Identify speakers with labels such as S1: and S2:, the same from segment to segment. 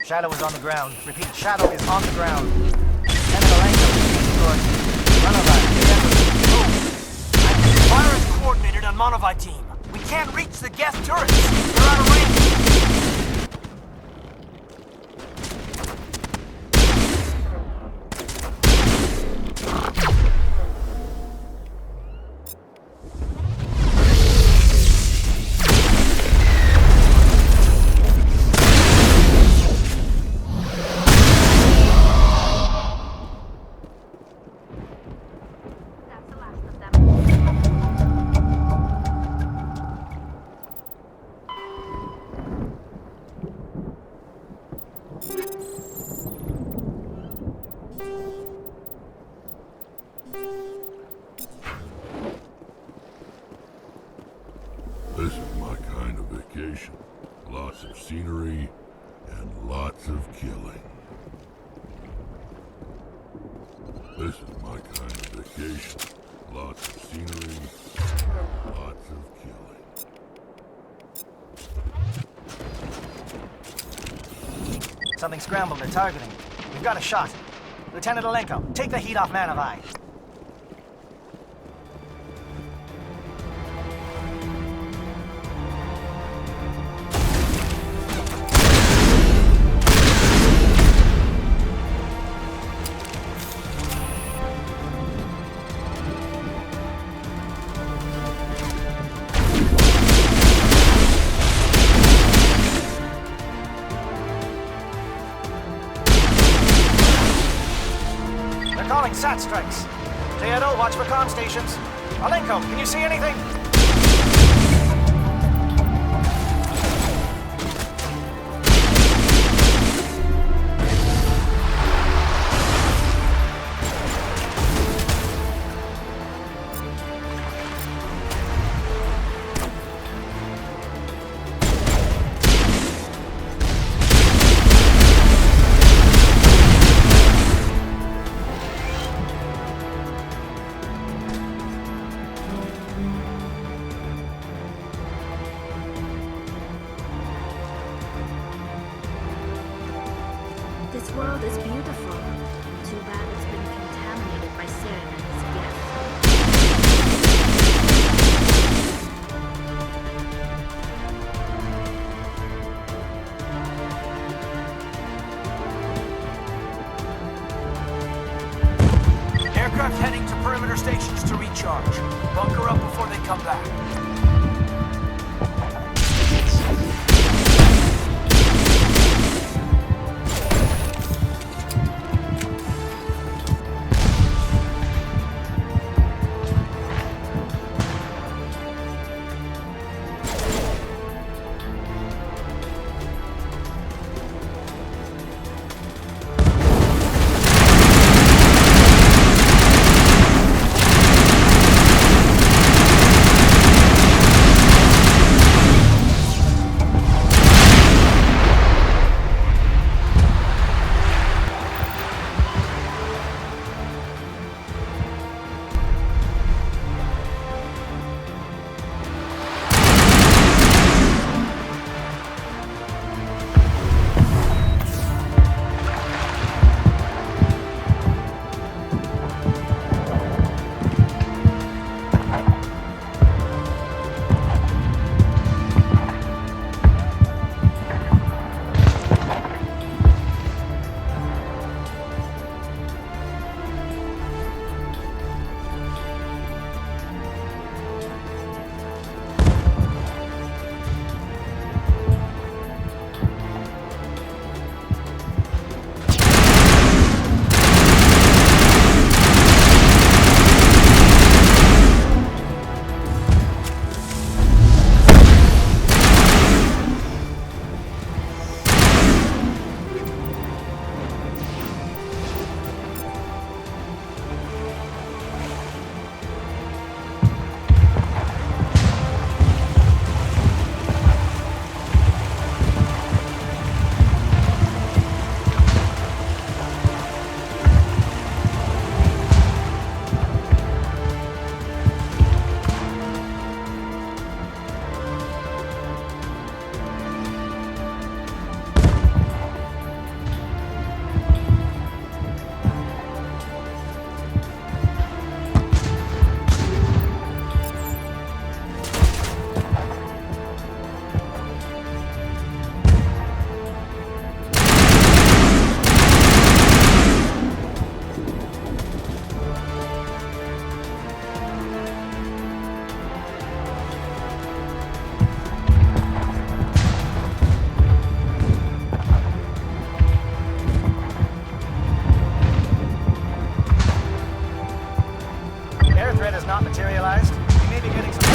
S1: Shadow is on the ground. Repeat, Shadow is on the ground.
S2: Fire is coordinated on Monovite team. We can't reach the guest turrets. They're out of range.
S3: This is my kind of vacation. Lots of scenery and lots of killing. This is my kind of vacation. Lots of scenery, lots of killing.
S1: Something scrambled, they're targeting. We've got a shot. Lieutenant Alenko, take the heat off Manovi. Calling SAT strikes. Theodore, watch for comm stations. Alenko, can you see anything?
S4: This world is beautiful. Too bad it's been contaminated by Saren and his gift.
S2: Aircraft heading to perimeter stations to recharge. Bunker up before they come back.
S1: has not materialized, we may be getting some...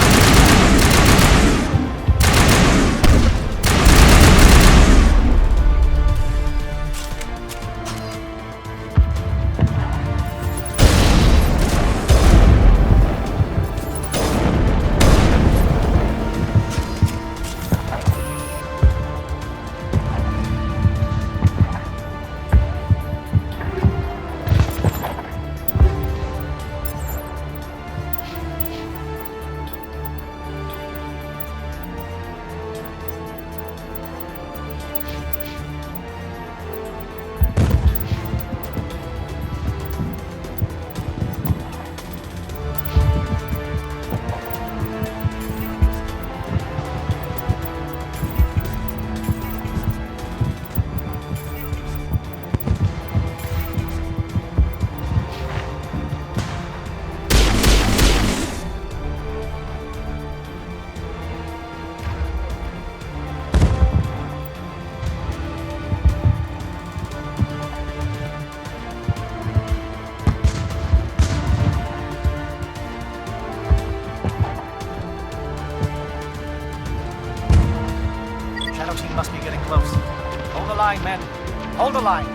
S1: Team must be getting close. Hold the line, men. Hold the line.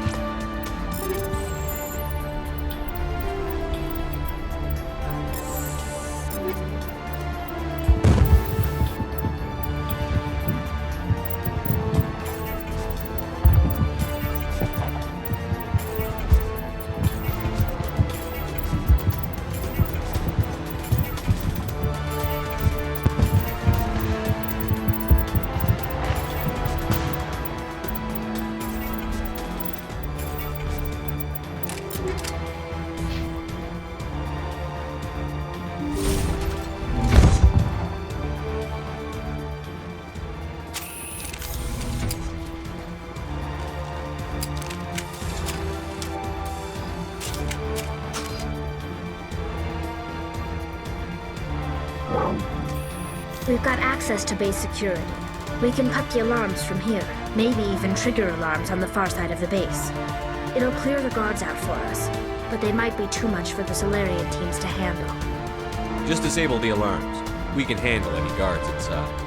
S4: We've got access to base security. We can put the alarms from here, maybe even trigger alarms on the far side of the base. It'll clear the guards out for us, but they might be too much for the Solarian teams to handle.
S5: Just disable the alarms. We can handle any guards inside.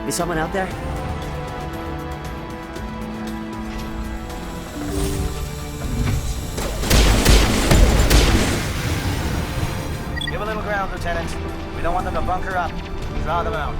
S6: Is someone out there?
S1: Give a little ground, Lieutenant. We don't want them to bunker up. Draw them out.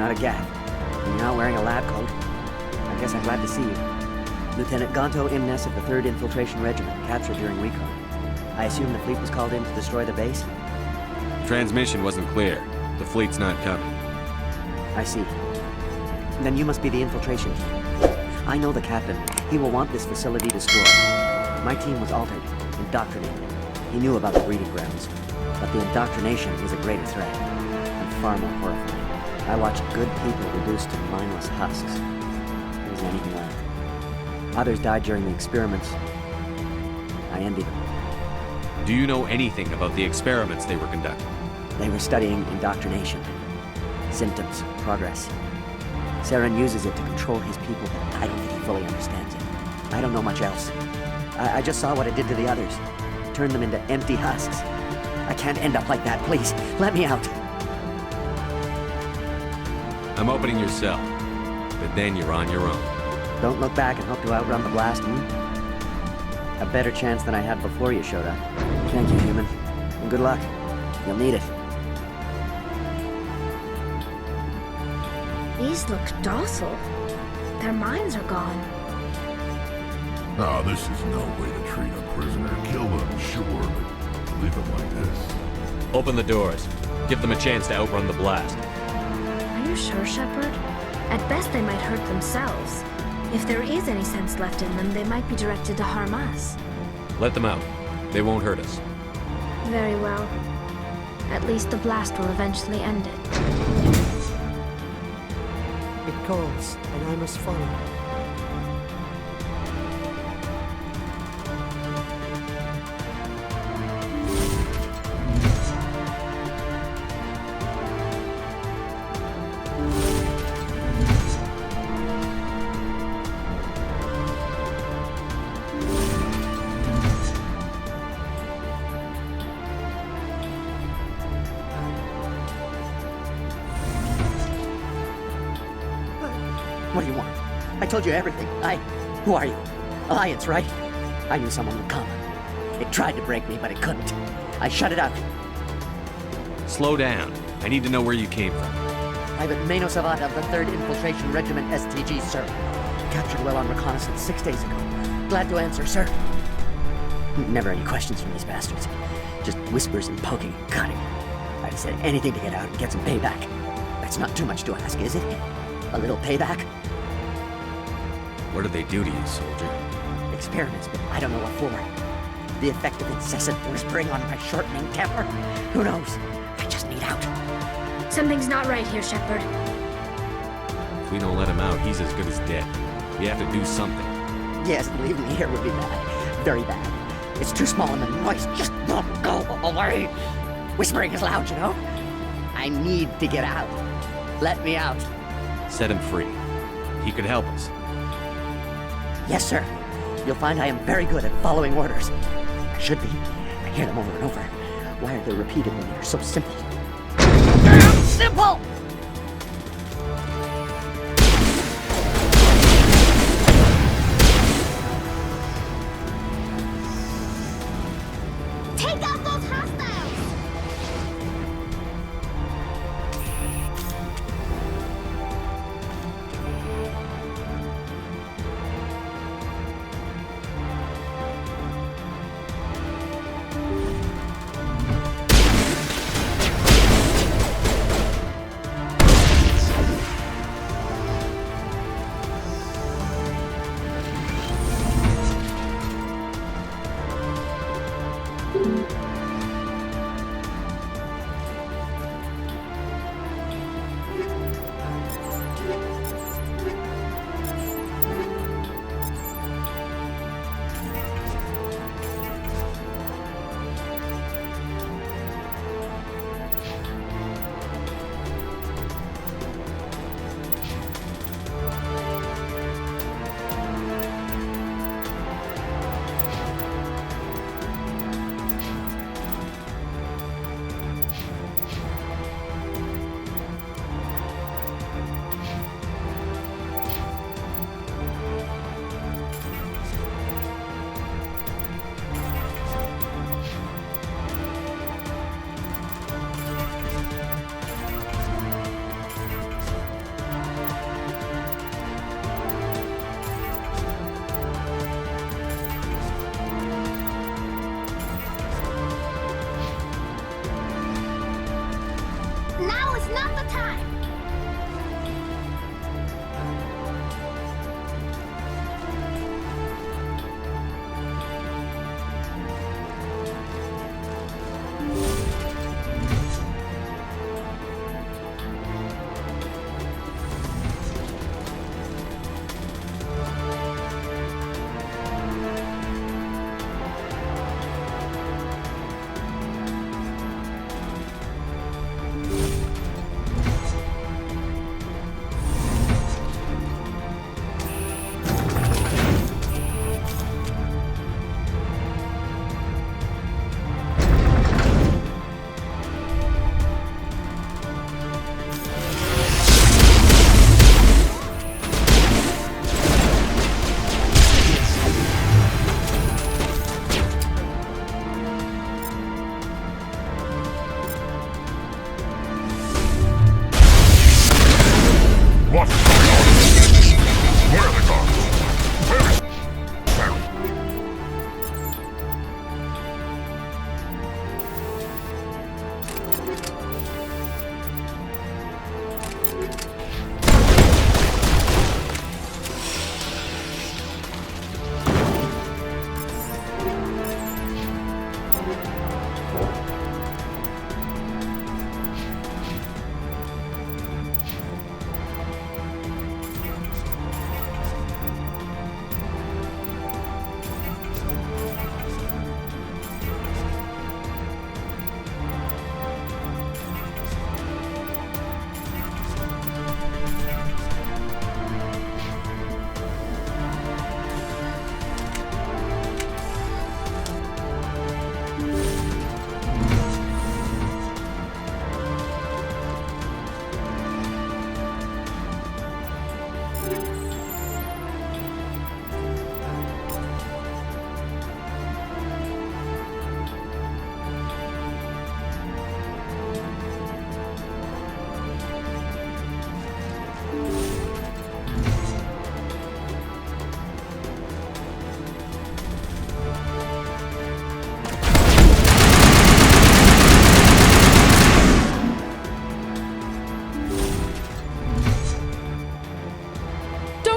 S6: not a Gav. And you're not wearing a lab coat. I guess I'm glad to see you. Lieutenant Gonto Imnes of the 3rd Infiltration Regiment, captured during recon. I assume the fleet was called in to destroy the base?
S5: Transmission wasn't clear. The fleet's not coming.
S6: I see. Then you must be the infiltration team. I know the captain. He will want this facility destroyed. My team was altered, indoctrinated. He knew about the breeding grounds. But the indoctrination is a greater threat, and far more horrifying. I watched good people reduced to mindless husks. There isn't anything left. Others died during the experiments. I envy them.
S5: Do you know anything about the experiments they were conducting?
S6: They were studying indoctrination. Symptoms, progress. Saren uses it to control his people, but I don't think he fully understands it. I don't know much else. I just saw what it did to the others. Turned them into empty husks. I can't end up like that, please. Let me out.
S5: I'm opening your cell, but then you're on your own.
S6: Don't look back and hope to outrun the blast, A better chance than I had before you showed up. Thank you, human. And good luck. You'll need it.
S4: These look docile. Their minds are gone.
S3: Oh, this is no way to treat a prisoner. Kill them, sure, but leave them like this.
S5: Open the doors. Give them a chance to outrun the blast.
S4: Are you sure, Shepard? At best, they might hurt themselves. If there is any sense left in them, they might be directed to harm us.
S5: Let them out. They won't hurt us.
S4: Very well. At least the blast will eventually end it.
S7: It calls, and I must follow.
S6: What do you want? I told you everything. Who are you? Alliance, right? I knew someone would come. It tried to break me, but it couldn't. I shut it out.
S5: Slow down. I need to know where you came from.
S6: Private Mano Savat of the 3rd Infiltration Regiment STG, sir. Captured well on reconnaissance 6 days ago. Glad to answer, sir. Never any questions from these bastards. Just whispers and poking and cutting. I'd have said anything to get out and get some payback. That's not too much to ask, is it? A little payback?
S5: What did they do to you, soldier?
S6: Experiments, but I don't know what for. The effect of incessant whispering on my shortening temper? Who knows? I just need out.
S4: Something's not right here, Shepard.
S5: If we don't let him out, he's as good as dead. We have to do something.
S6: Yes, leaving me here would be bad. Very bad. It's too small and the noise just won't go away. Whispering is loud, you know? I need to get out. Let me out.
S5: Set him free. He could help us.
S6: Yes, sir. You'll find I am very good at following orders. I should be. I hear them over and over. Why are they repeated when they're so simple? Damn simple!
S4: Take out those hostiles!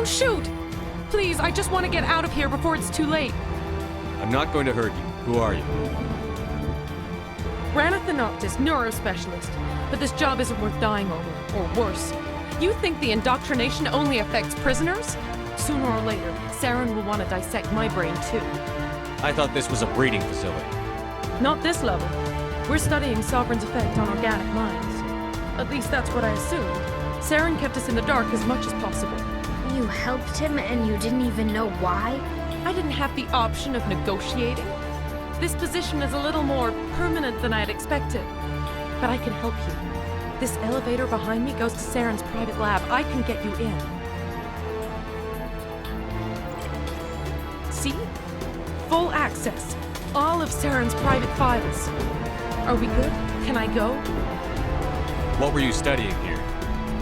S8: Shoot! Please, I just want to get out of here before it's too late.
S5: I'm not going to hurt you. Who are you?
S8: Ranathanoptis, neurospecialist. But this job isn't worth dying over, or worse. You think the indoctrination only affects prisoners? Sooner or later, Saren will want to dissect my brain too.
S5: I thought this was a breeding facility.
S8: Not this level. We're studying Sovereign's effect on organic minds. At least that's what I assumed. Saren kept us in the dark as much as possible.
S4: You helped him and you didn't even know why?
S8: I didn't have the option of negotiating. This position is a little more permanent than I had expected. But I can help you. This elevator behind me goes to Saren's private lab. I can get you in. See? Full access. All of Saren's private files. Are we good? Can I go?
S5: What were you studying here?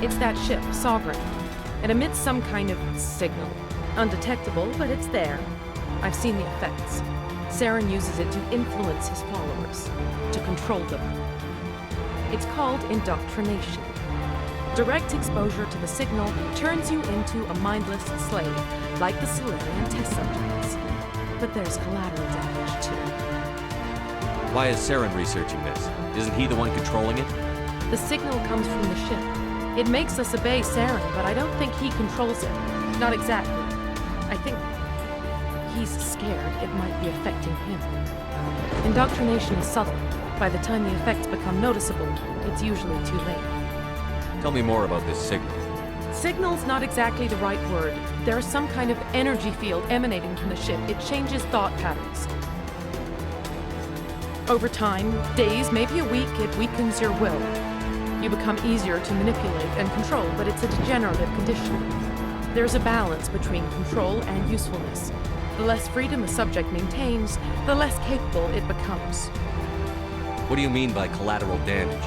S8: It's that ship, Sovereign. It emits some kind of signal. Undetectable, but it's there. I've seen the effects. Saren uses it to influence his followers, to control them. It's called indoctrination. Direct exposure to the signal turns you into a mindless slave, like the Solarian test subjects. But there's collateral damage, too.
S5: Why is Saren researching this? Isn't he the one controlling it?
S8: The signal comes from the ship. It makes us obey Saren, but I don't think he controls it. Not exactly. I think he's scared it might be affecting him. Indoctrination is subtle. By the time the effects become noticeable, it's usually too late.
S5: Tell me more about this signal.
S8: Signal's not exactly the right word. There is some kind of energy field emanating from the ship. It changes thought patterns. Over time, days, maybe a week, it weakens your will. You become easier to manipulate and control, but it's a degenerative condition. There's a balance between control and usefulness. The less freedom a subject maintains, the less capable it becomes.
S5: What do you mean by collateral damage?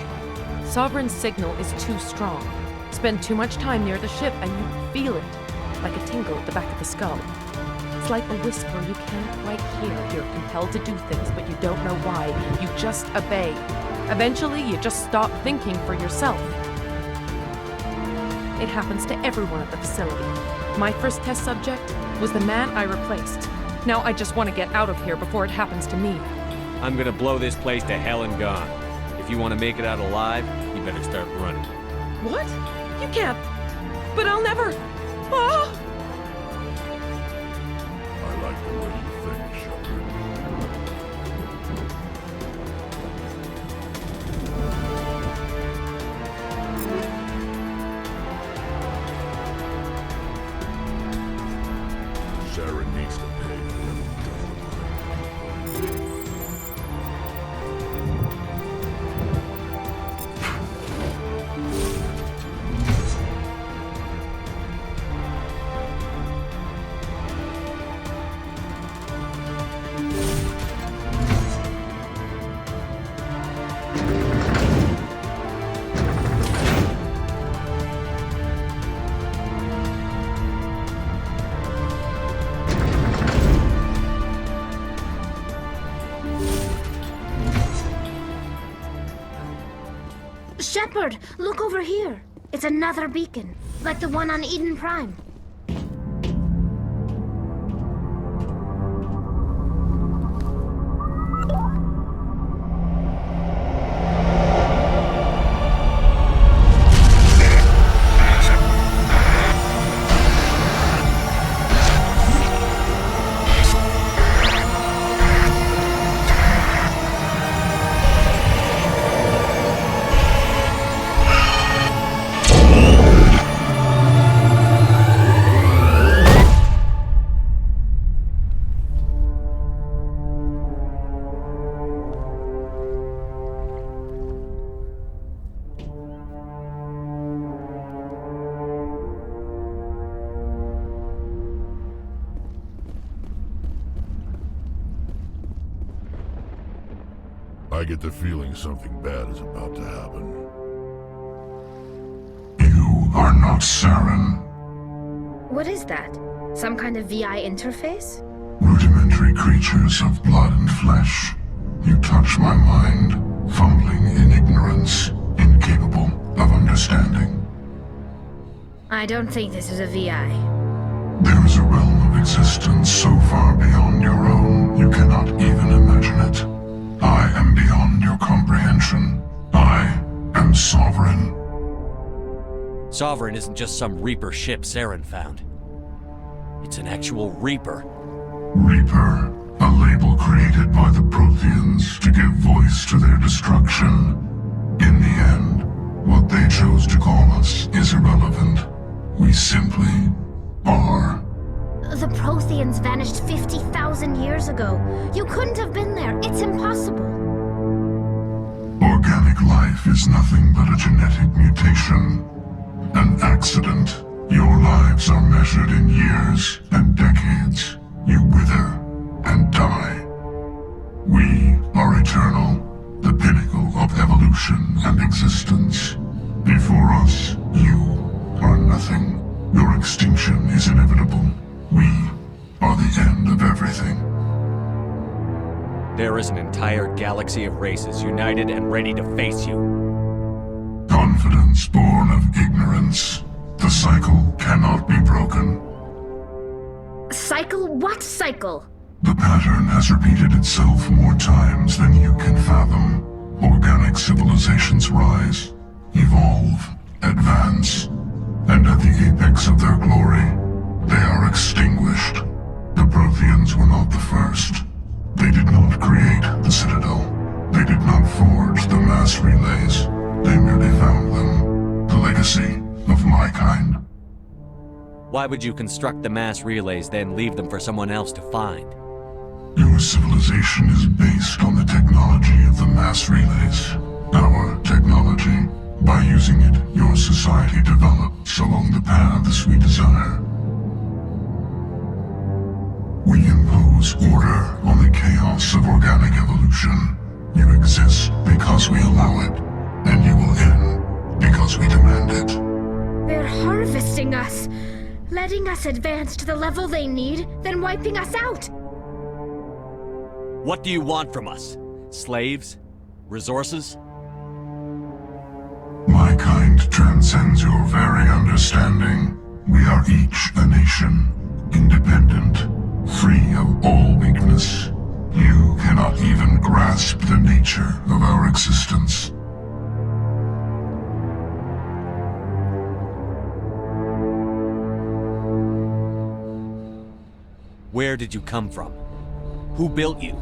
S8: Sovereign's signal is too strong. Spend too much time near the ship and you feel it, like a tingle at the back of the skull. It's like a whisper you can't quite hear. You're compelled to do things, but you don't know why. You just obey. Eventually, you just stop thinking for yourself. It happens to everyone at the facility. My first test subject was the man I replaced. Now I just want to get out of here before it happens to me.
S5: I'm gonna blow this place to hell and gone. If you want to make it out alive, you better start running.
S8: What? You can't. But I'll never. Ah!
S3: I like the way you think, Shepard. Saren needs to pay for what he's done with my people.
S4: Shepard, look over here. It's another beacon, like the one on Eden Prime.
S3: I get the feeling something bad is about to happen.
S9: You are not Saren.
S4: What is that? Some kind of VI interface?
S9: Rudimentary creatures of blood and flesh. You touch my mind, fumbling in ignorance, incapable of understanding.
S4: I don't think this is a VI.
S9: There is a realm of existence so far beyond your own, you cannot even imagine it. I am beyond your comprehension. I am Sovereign.
S5: Sovereign isn't just some Reaper ship Saren found. It's an actual Reaper.
S9: Reaper, a label created by the Protheans to give voice to their destruction. In the end, what they chose to call us is irrelevant. We simply are.
S4: The Protheans vanished 50,000 years ago. You couldn't have been there. It's impossible.
S9: Organic life is nothing but a genetic mutation. An accident. Your lives are measured in years and decades. You wither and die. We are eternal, the pinnacle of evolution and existence. Before us, you are nothing. Your extinction is inevitable. We are the end of everything.
S5: There is an entire galaxy of races united and ready to face you.
S9: Confidence born of ignorance. The cycle cannot be broken.
S4: Cycle? What cycle?
S9: The pattern has repeated itself more times than you can fathom. Organic civilizations rise, evolve, advance, and at the apex of their glory, they are extinguished. The Protheans were not the first. They did not create the Citadel. They did not forge the mass relays. They merely found them. The legacy of my kind.
S5: Why would you construct the mass relays, then leave them for someone else to find?
S9: Your civilization is based on the technology of the mass relays. Our technology. By using it, your society develops along the paths we desire. We impose order on the chaos of organic evolution. You exist because we allow it, and you will end because we demand it.
S4: They're harvesting us, letting us advance to the level they need, then wiping us out.
S5: What do you want from us? Slaves? Resources?
S9: My kind transcends your very understanding. We are each a nation, independent, free of all weakness. You cannot even grasp the nature of our existence.
S5: Where did you come from? Who built you?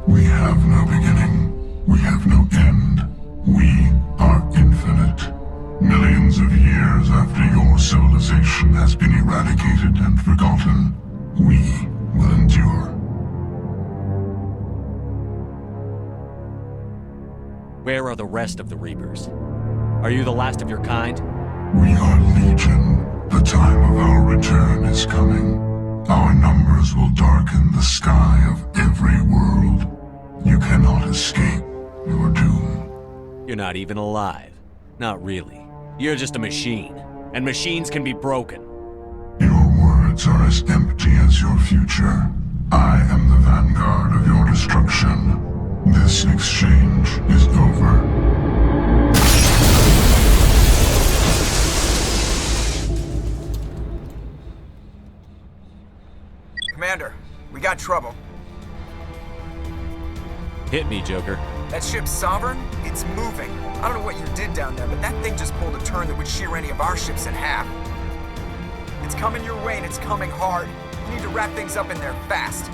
S9: We have no beginning. We have no end. We are infinite. Millions of years after your civilization has been eradicated and forgotten, we will endure.
S5: Where are the rest of the Reapers? Are you the last of your kind?
S9: We are legion. The time of our return is coming. Our numbers will darken the sky of every world. You cannot escape your doom.
S5: You're not even alive. Not really. You're just a machine. And machines can be broken.
S9: Your words are as empty as your future. I am the vanguard of your destruction. This exchange is over.
S5: Hit me, Joker.
S10: That ship Sovereign? It's moving. I don't know what you did down there, but that thing just pulled a turn that would shear any of our ships in half. It's coming your way and it's coming hard. You need to wrap things up in there fast.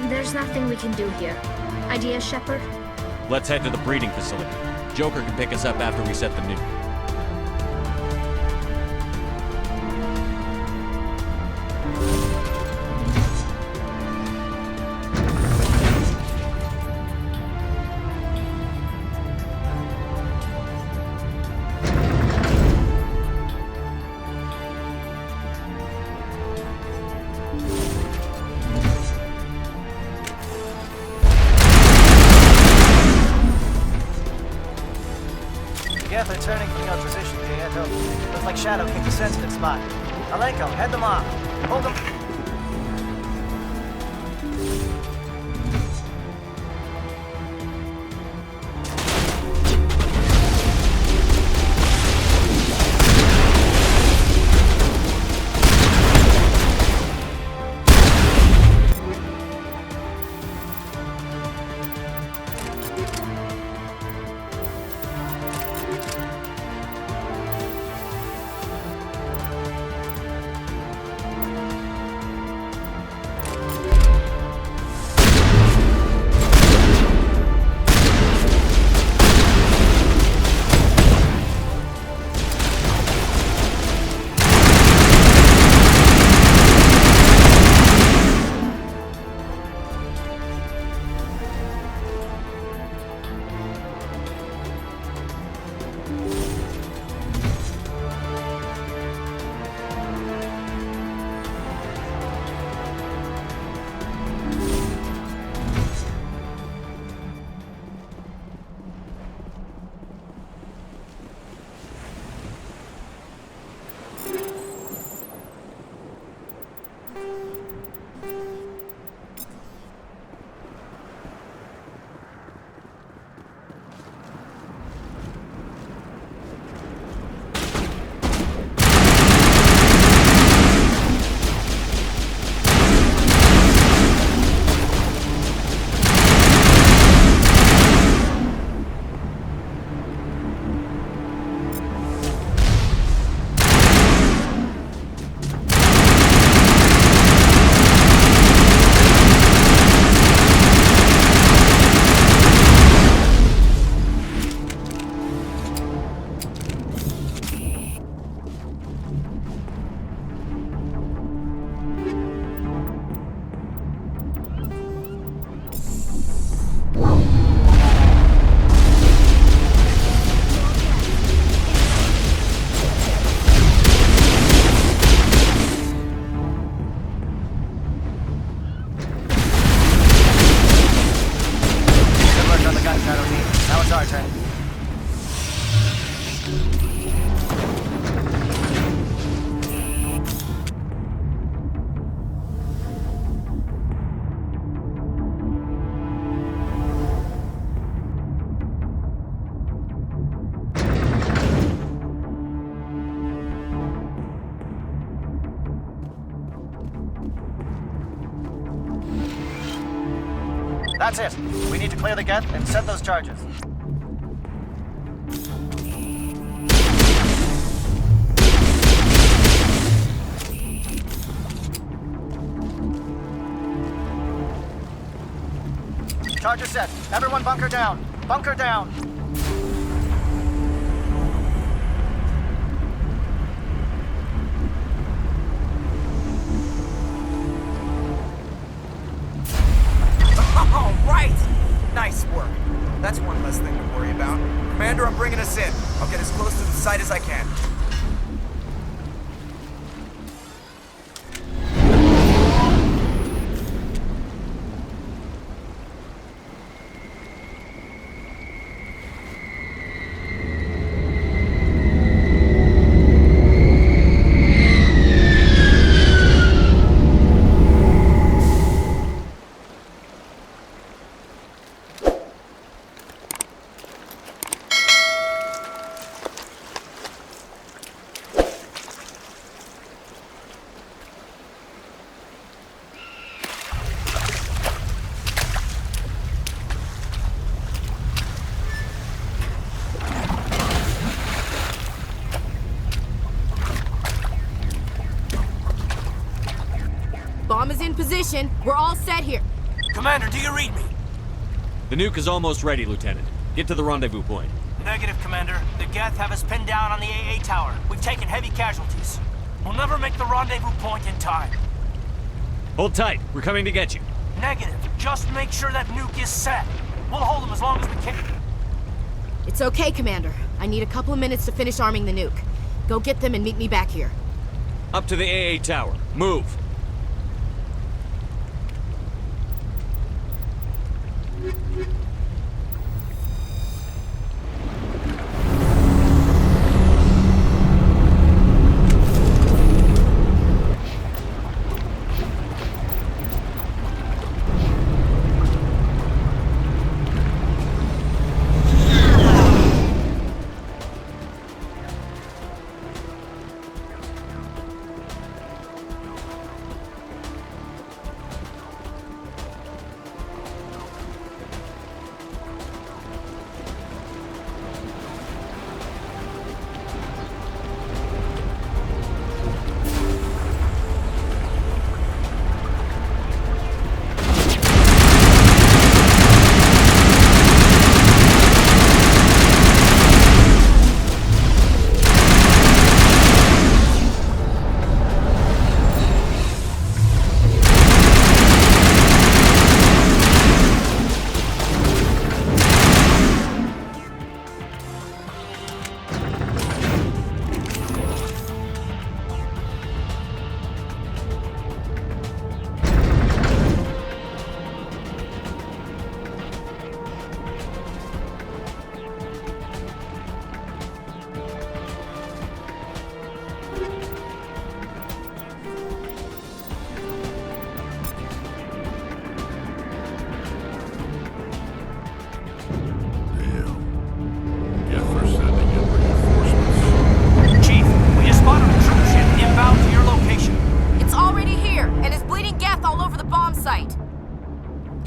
S4: There's nothing we can do here. Idea, Shepard?
S5: Let's head to the breeding facility. Joker can pick us up after we set the nuke.
S1: Geth are turning from your position, Prieto. Looks like Shadow picked a sensitive spot. Alenko, head them off. Hold them. That's it. We need to clear the Geth and set those charges. Charges set. Everyone bunker down. Bunker down.
S10: All right! Nice work. That's one less thing to worry about. Commander, I'm bringing us in. I'll get as close to the site as I can.
S11: position. We're all set here.
S2: Commander, do you read me?
S5: The nuke is almost ready, Lieutenant. Get to the rendezvous point.
S2: Negative, Commander. The Geth have us pinned down on the AA tower. We've taken heavy casualties. We'll never make the rendezvous point in time.
S5: Hold tight. We're coming to get you.
S2: Negative. Just make sure that nuke is set. We'll hold them as long as we can.
S11: It's okay, Commander. I need a couple of minutes to finish arming the nuke. Go get them and meet me back here.
S5: Up to the AA tower. Move.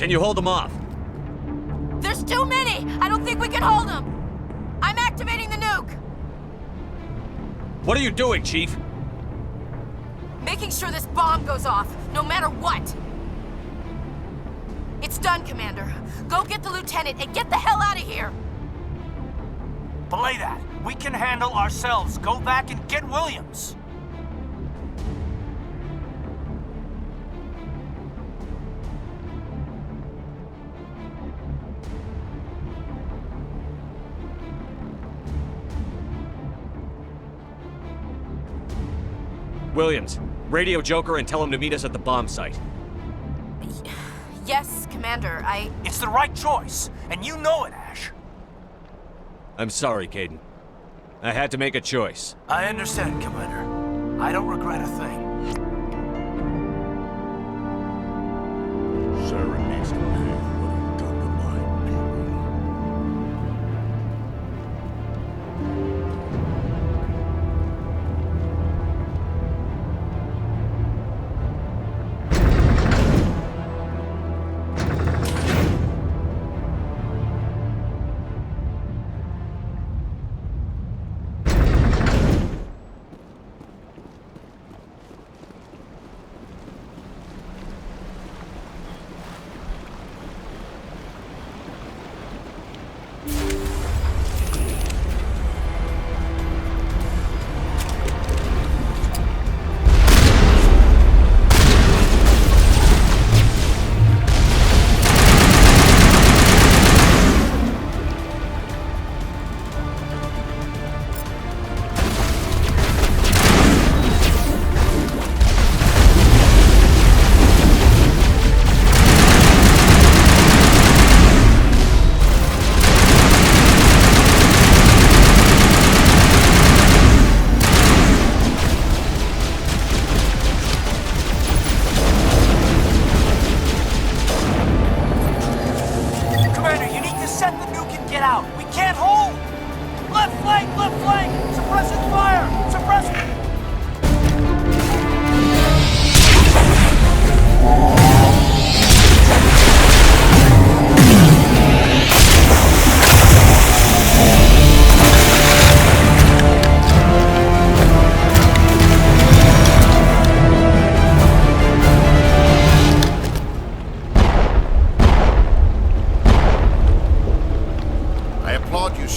S5: Can you hold them off?
S11: There's too many! I don't think we can hold them! I'm activating the nuke!
S5: What are you doing, Chief?
S11: Making sure this bomb goes off, no matter what! It's done, Commander. Go get the lieutenant and get the hell out of here!
S2: Belay that. We can handle ourselves. Go back and get Williams.
S5: Williams, radio Joker and tell him to meet us at the bomb site.
S11: Yes, Commander,
S2: It's the right choice, and you know it, Ash.
S5: I'm sorry, Caden. I had to make a choice.
S2: I understand, Commander. I don't regret a thing.
S3: Sarah needs to pay for what he's done to my people.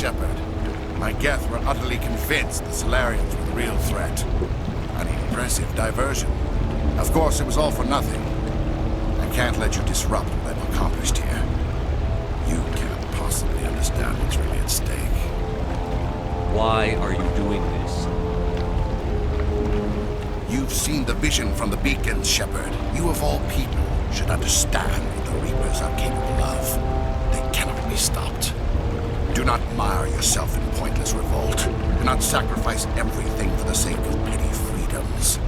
S3: Shepard. My Geth were utterly convinced the Solarians were the real threat. An impressive diversion. Of course, it was all for nothing. I can't let you disrupt what I've accomplished here. You can't possibly understand what's really at stake.
S5: Why are you doing this?
S3: You've seen the vision from the beacons, Shepard. You of all people should understand what the Reapers are capable of. They cannot be stopped. Do not mire yourself in pointless revolt. Do not sacrifice everything for the sake of petty freedoms.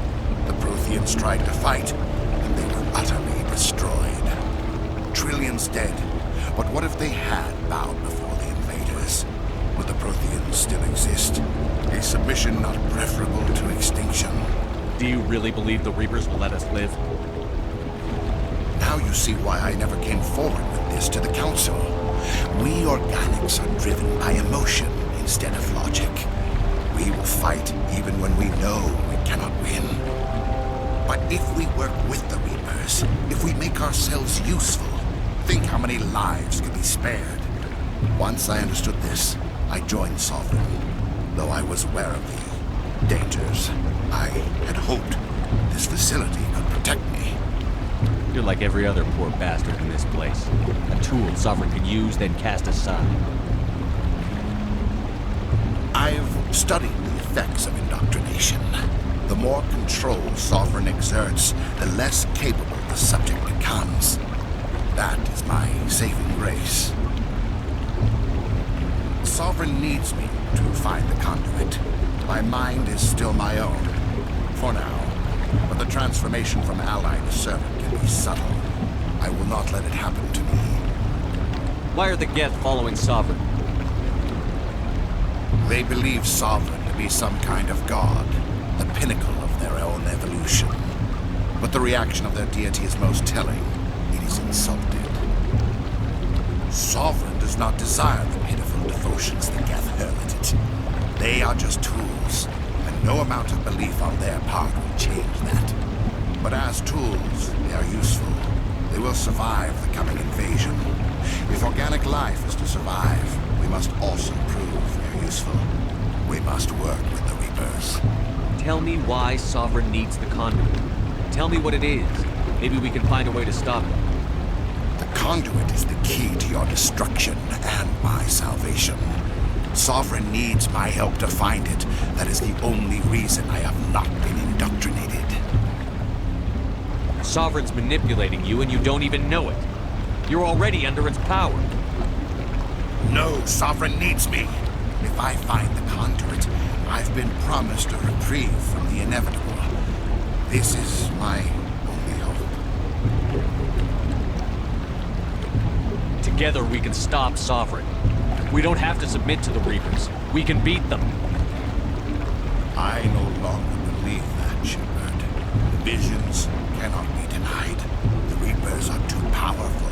S3: The Protheans tried to fight, and they were utterly destroyed. Trillions dead. But what if they had bowed before the invaders? Would the Protheans still exist? A submission not preferable to extinction.
S5: Do you really believe the Reapers will let us live?
S3: Now you see why I never came forward with this to the Council. We organics are driven by emotion instead of logic. We will fight even when we know we cannot win. But if we work with the Reapers, if we make ourselves useful, think how many lives could be spared. Once I understood this, I joined Sovereign, though I was aware of the dangers. I had hoped this facility could protect me.
S5: You're like every other poor bastard in this place. A tool Sovereign can use, then cast aside.
S3: I've studied the effects of indoctrination. The more control Sovereign exerts, the less capable the subject becomes. That is my saving grace. Sovereign needs me to find the conduit. My mind is still my own, for now. But the transformation from ally to servant can be subtle. I will not let it happen to me.
S5: Why are the Geth following Sovereign?
S3: They believe Sovereign to be some kind of god, the pinnacle of their own evolution. But the reaction of their deity is most telling. It is insulted. Sovereign does not desire the pitiful devotions the Geth hurl at it. They are just tools, and no amount of belief on their part will change that. But as tools, they are useful. They will survive the coming invasion. If organic life is to survive, we must also prove they're useful. We must work with the Reapers.
S5: Tell me why Sovereign needs the conduit. Tell me what it is. Maybe we can find a way to stop it.
S3: The conduit is the key to your destruction and my salvation. Sovereign needs my help to find it. That is the only reason I have not been indoctrinated.
S5: Sovereign's manipulating you and you don't even know it. You're already under its power.
S3: No, Sovereign needs me. If I find the conduit, I've been promised a reprieve from the inevitable. This is my only hope.
S5: Together we can stop Sovereign. We don't have to submit to the Reapers. We can beat them.
S3: I no longer believe that, Shepard. The visions cannot be denied. The Reapers are too powerful.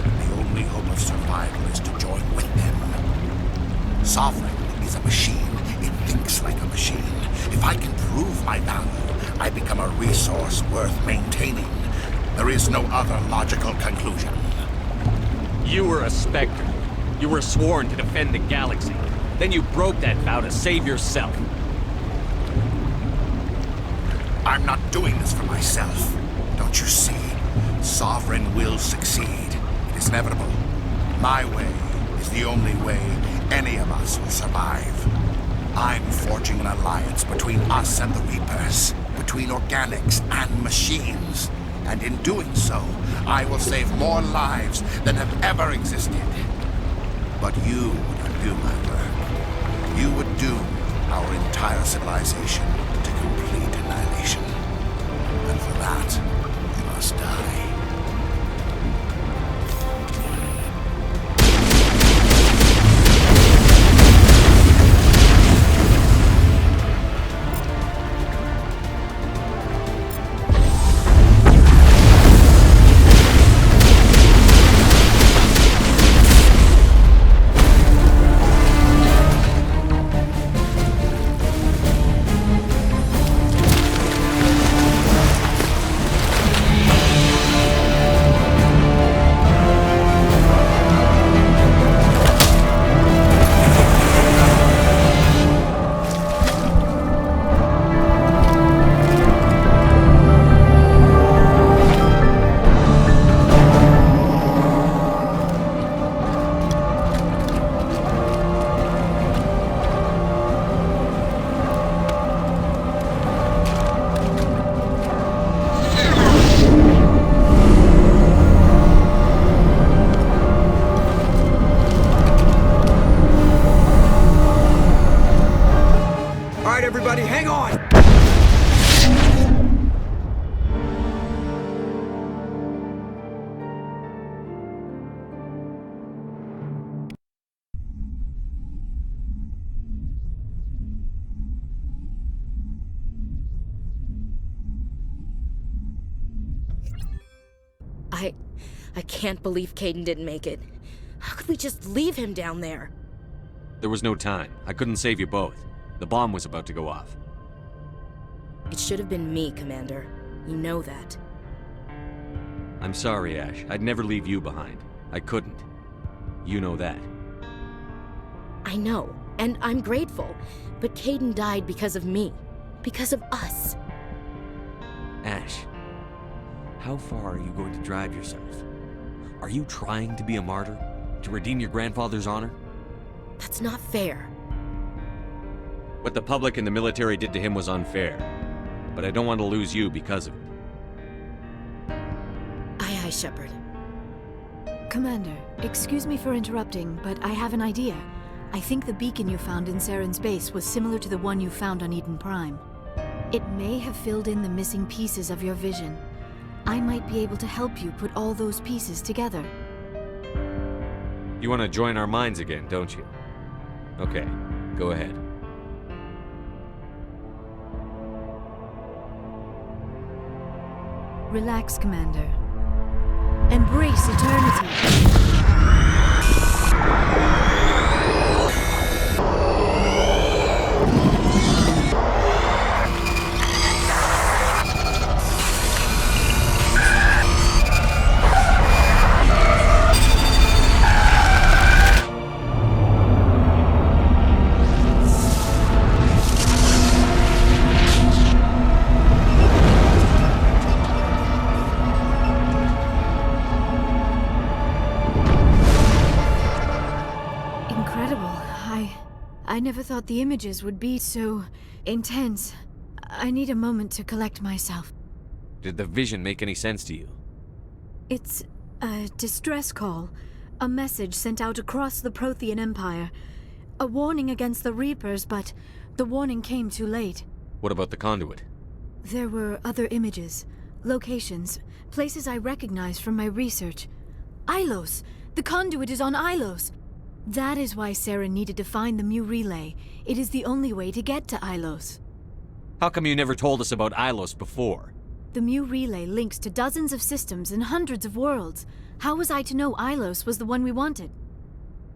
S3: The only hope of survival is to join with them. Sovereign is a machine. It thinks like a machine. If I can prove my value, I become a resource worth maintaining. There is no other logical conclusion.
S5: You were a Spectre. You were sworn to defend the galaxy. Then you broke that vow to save yourself.
S3: I'm not doing this for myself. Don't you see? Sovereign will succeed. It is inevitable. My way is the only way any of us will survive. I'm forging an alliance between us and the Reapers, between organics and machines. And in doing so, I will save more lives than have ever existed. But you would undo my work. You would doom our entire civilization to complete annihilation. And for that, you must die.
S11: I can't believe Caden didn't make it. How could we just leave him down there?
S5: There was no time. I couldn't save you both. The bomb was about to go off.
S11: It should have been me, Commander. You know that.
S5: I'm sorry, Ash. I'd never leave you behind. I couldn't. You know that.
S11: I know, and I'm grateful. But Caden died because of me. Because of us.
S5: Ash, how far are you going to drive yourself? Are you trying to be a martyr? To redeem your grandfather's honor?
S11: That's not fair.
S5: What the public and the military did to him was unfair. But I don't want to lose you because of it.
S11: Aye, aye, Shepard.
S12: Commander, excuse me for interrupting, but I have an idea. I think the beacon you found in Saren's base was similar to the one you found on Eden Prime. It may have filled in the missing pieces of your vision. I might be able to help you put all those pieces together.
S5: You want to join our minds again, don't you? Okay, go ahead.
S12: Relax, Commander. Embrace eternity. I never thought the images would be so intense. I need a moment to collect myself.
S5: Did the vision make any sense to you?
S12: It's a distress call. A message sent out across the Prothean Empire. A warning against the Reapers, but the warning came too late.
S5: What about the conduit?
S12: There were other images, locations, places I recognized from my research. Ilos! The conduit is on Ilos! That is why Saren needed to find the Mu relay. It is the only way to get to Ilos.
S5: How come you never told us about Ilos before?
S12: The Mu relay links to dozens of systems and hundreds of worlds. How was I to know Ilos was the one we wanted?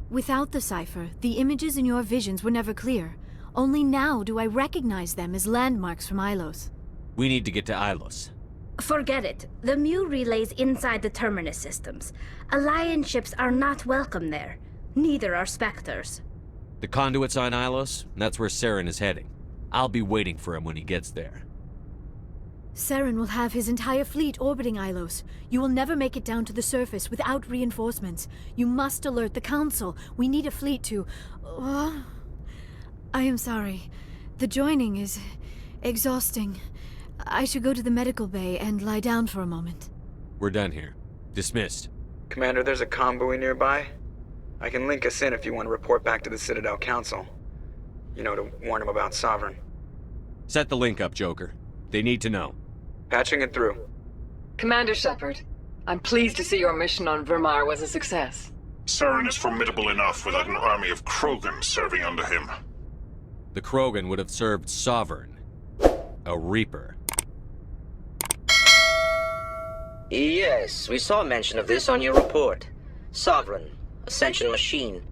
S12: Without the cipher, the images in your visions were never clear. Only now do I recognize them as landmarks from Ilos.
S5: We need to get to Ilos.
S4: Forget it. The Mu relay's inside the Terminus systems. Alliance ships are not welcome there. Neither are Spectres.
S5: The conduit's on Ilos, and that's where Saren is heading. I'll be waiting for him when he gets there.
S12: Saren will have his entire fleet orbiting Ilos. You will never make it down to the surface without reinforcements. You must alert the Council. We need a fleet to... I am sorry. The joining is exhausting. I should go to the medical bay and lie down for a moment.
S5: We're done here. Dismissed.
S10: Commander, there's a convoy nearby. I can link us in if you want to report back to the Citadel Council. You know, to warn them about Sovereign.
S5: Set the link up, Joker. They need to know.
S10: Patching it through.
S13: Commander Shepard, I'm pleased to see your mission on Vermaier was a success.
S9: Saren is formidable enough without an army of Krogan serving under him.
S5: The Krogan would have served Sovereign. A Reaper.
S14: Yes, we saw mention of this on your report. Sovereign. Ascension machine.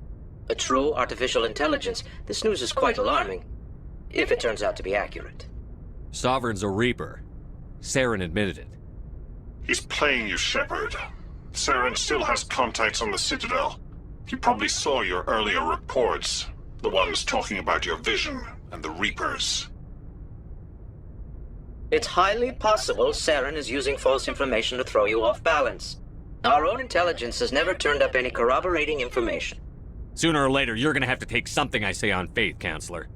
S14: A true artificial intelligence. This news is quite alarming. If it turns out to be accurate.
S5: Sovereign's a Reaper. Saren admitted it.
S9: He's playing you, Shepard. Saren still has contacts on the Citadel. He probably saw your earlier reports. The ones talking about your vision and the Reapers.
S14: It's highly possible Saren is using false information to throw you off balance. Our own intelligence has never turned up any corroborating information.
S5: Sooner or later, you're gonna have to take something I say on faith, Counselor.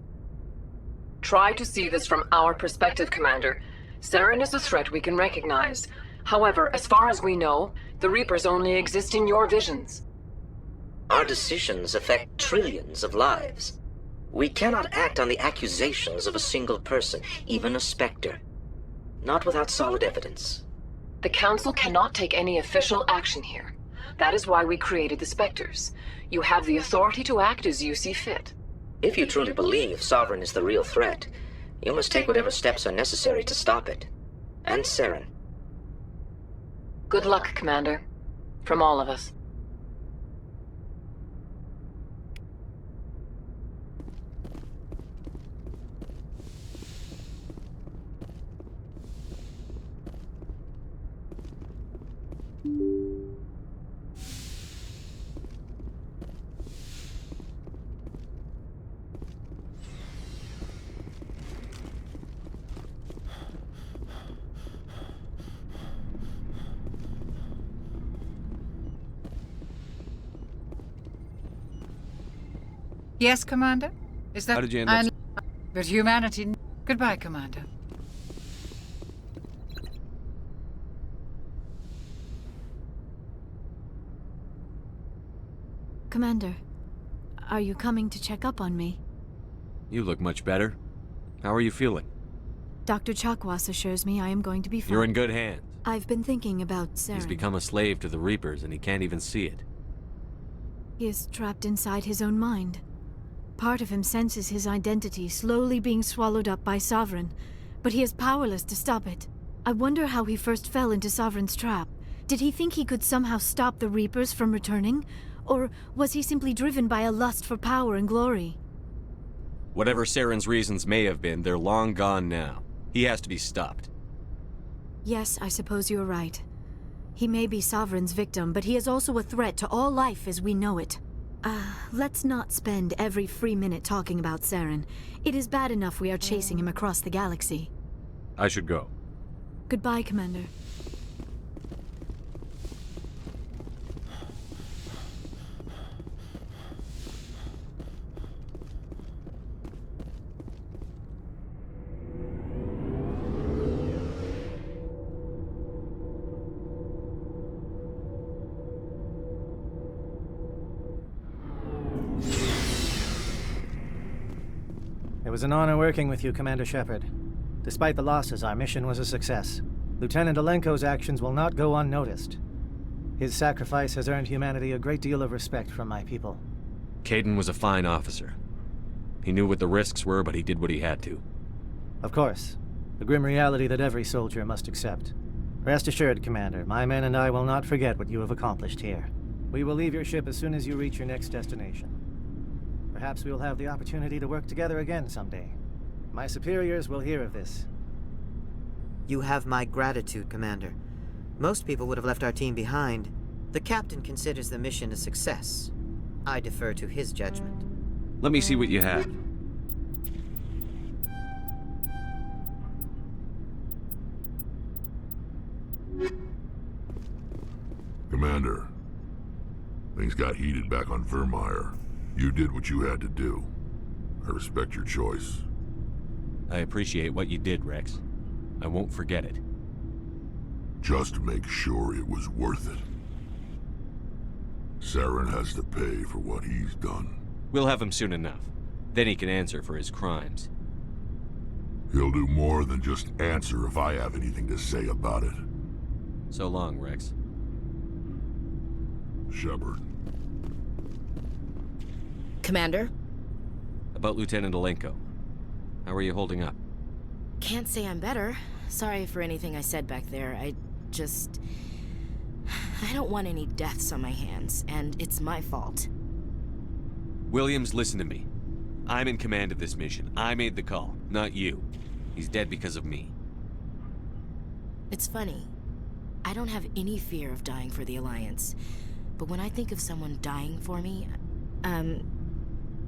S13: Try to see this from our perspective, Commander. Saren is a threat we can recognize. However, as far as we know, the Reapers only exist in your visions.
S14: Our decisions affect trillions of lives. We cannot act on the accusations of a single person, even a Spectre. Not without solid evidence.
S13: The Council cannot take any official action here. That is why we created the Spectres. You have the authority to act as you see fit.
S14: If you truly believe Sovereign is the real threat, you must take whatever steps are necessary to stop it. And Saren.
S13: Good luck, Commander. From all of us.
S15: Yes, Commander? Is that...
S5: How did you end up...
S15: But humanity... Goodbye, Commander.
S12: Commander, are you coming to check up on me?
S5: You look much better. How are you feeling?
S12: Dr. Chakwas assures me I am going to be fine.
S5: You're in good hands.
S12: I've been thinking about Saren.
S5: He's become a slave to the Reapers and he can't even see it.
S12: He is trapped inside his own mind. Part of him senses his identity slowly being swallowed up by Sovereign, but he is powerless to stop it. I wonder how he first fell into Sovereign's trap. Did he think he could somehow stop the Reapers from returning? Or was he simply driven by a lust for power and glory?
S5: Whatever Saren's reasons may have been, they're long gone now. He has to be stopped.
S12: Yes, I suppose you're right. He may be Sovereign's victim, but he is also a threat to all life as we know it. Let's not spend every free minute talking about Saren. It is bad enough we are chasing him across the galaxy.
S5: I should go.
S12: Goodbye, Commander.
S1: It was an honor working with you, Commander Shepard. Despite the losses, our mission was a success. Lieutenant Alenko's actions will not go unnoticed. His sacrifice has earned humanity a great deal of respect from my people.
S5: Caden was a fine officer. He knew what the risks were, but he did what he had to.
S1: Of course. The grim reality that every soldier must accept. Rest assured, Commander, my men and I will not forget what you have accomplished here. We will leave your ship as soon as you reach your next destination. Perhaps we will have the opportunity to work together again someday. My superiors will hear of this.
S6: You have my gratitude, Commander. Most people would have left our team behind. The captain considers the mission a success. I defer to his judgment.
S5: Let me see what you have.
S9: Commander, things got heated back on Vermaier. You did what you had to do. I respect your choice.
S5: I appreciate what you did, Rex. I won't forget it.
S9: Just make sure it was worth it. Saren has to pay for what he's done.
S5: We'll have him soon enough. Then he can answer for his crimes.
S9: He'll do more than just answer if I have anything to say about it.
S5: So long, Rex.
S9: Shepard.
S11: Commander?
S13: About Lieutenant Alenko. How are you holding up?
S11: Can't say I'm better. Sorry for anything I said back there. I don't want any deaths on my hands, and it's my fault.
S5: Williams, listen to me. I'm in command of this mission. I made the call, not you. He's dead because of me.
S11: It's funny. I don't have any fear of dying for the Alliance. But when I think of someone dying for me,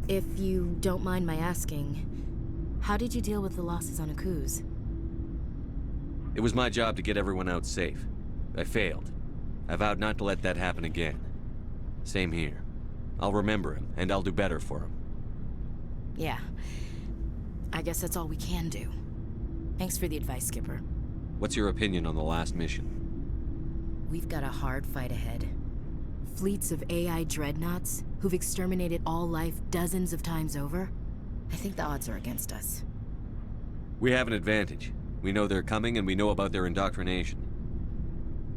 S11: if you don't mind my asking, how did you deal with the losses on Akuz?
S5: It was my job to get everyone out safe. I failed. I vowed not to let that happen again. Same here. I'll remember him, and I'll do better for him.
S11: Yeah. I guess that's all we can do. Thanks for the advice, Skipper.
S5: What's your opinion on the last mission?
S11: We've got a hard fight ahead. Fleets of AI dreadnoughts who've exterminated all life dozens of times over. I think the odds are against us.
S5: We have an advantage. We know they're coming, and we know about their indoctrination.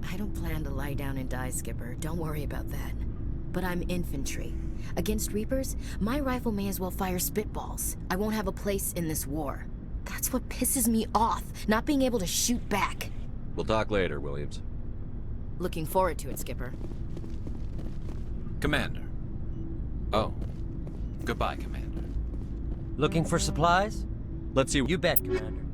S11: I don't plan to lie down and die, Skipper. Don't worry about that. But I'm infantry. Against Reapers, my rifle may as well fire spitballs. I won't have a place in this war. That's what pisses me off, not being able to shoot back.
S5: We'll talk later, Williams.
S11: Looking forward to it, Skipper.
S5: Commander. Oh. Goodbye, Commander.
S16: Looking for supplies?
S5: Let's see.
S16: You bet, Commander.